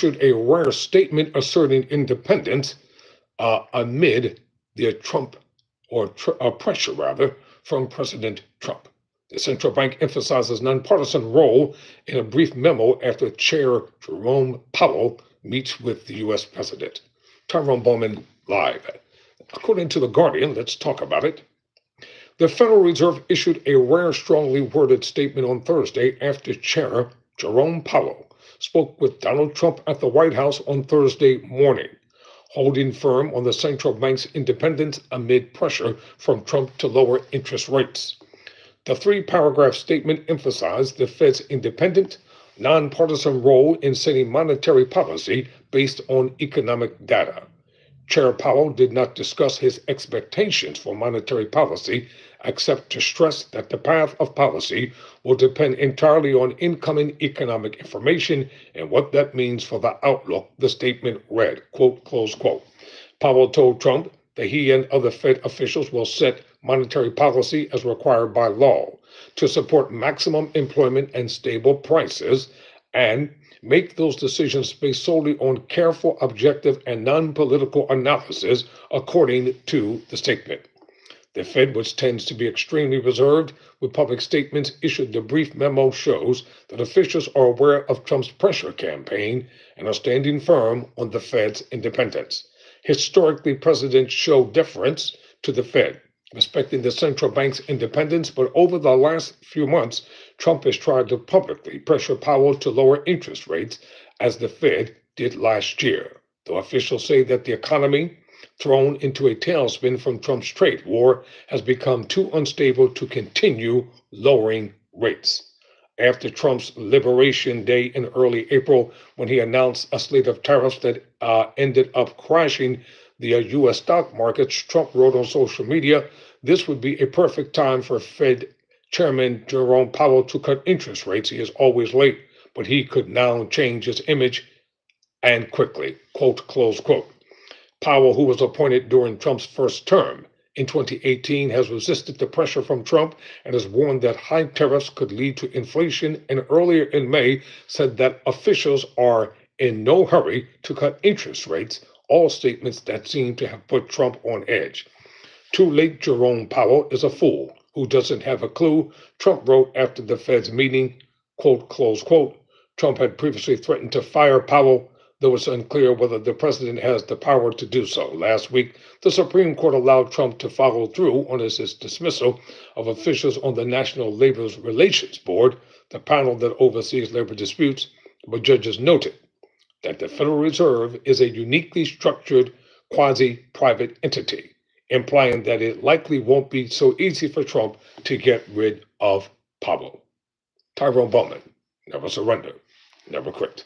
issued a rare statement asserting independence amid the pressure rather from President Trump. The central bank emphasizes nonpartisan role in a brief memo after Chair Jerome Powell meets with the U.S. President. Tyrone Bowman live. According to The Guardian, let's talk about it. The Federal Reserve issued a rare, strongly worded statement on Thursday after Chair Jerome Powell spoke with Donald Trump at the White House on Thursday morning, holding firm on the central bank's independence amid pressure from Trump to lower interest rates. The three-paragraph statement emphasized the Fed's independent, nonpartisan role in setting monetary policy based on economic data. Chair Powell did not discuss his expectations for monetary policy, except to stress that the path of policy will depend entirely on incoming economic information and what that means for the outlook, the statement read, quote, close quote. Powell told Trump that he and other Fed officials will set monetary policy as required by law to support maximum employment and stable prices, and make those decisions based solely on careful, objective, and non-political analysis, according to the statement. The Fed, which tends to be extremely reserved with public statements issued, the brief memo shows that officials are aware of Trump's pressure campaign and are standing firm on the Fed's independence. Historically, presidents show deference to the Fed, respecting the central bank's independence, but over the last few months, Trump has tried to publicly pressure Powell to lower interest rates, as the Fed did last year, though officials say that the economy, thrown into a tailspin from Trump's trade war, has become too unstable to continue lowering rates. After Trump's Liberation Day in early April, when he announced a slate of tariffs that ended up crashing the U.S. stock markets, Trump wrote on social media, this would be a perfect time for Fed Chairman Jerome Powell to cut interest rates. He is always late, but he could now change his image, and quickly, quote, close quote. Powell, who was appointed during Trump's first term in 2018, has resisted the pressure from Trump and has warned that high tariffs could lead to inflation, and earlier in May said that officials are in no hurry to cut interest rates, all statements that seem to have put Trump on edge. Too late, Jerome Powell is a fool who doesn't have a clue, Trump wrote after the Fed's meeting, quote, close quote. Trump had previously threatened to fire Powell, though it's unclear whether the president has the power to do so. Last week, the Supreme Court allowed Trump to follow through on his dismissal of officials on the National Labor Relations Board, the panel that oversees labor disputes, but judges noted that the Federal Reserve is a uniquely structured quasi-private entity, implying that it likely won't be so easy for Trump to get rid of Powell. Tyrone Bowman, never surrender, never quit.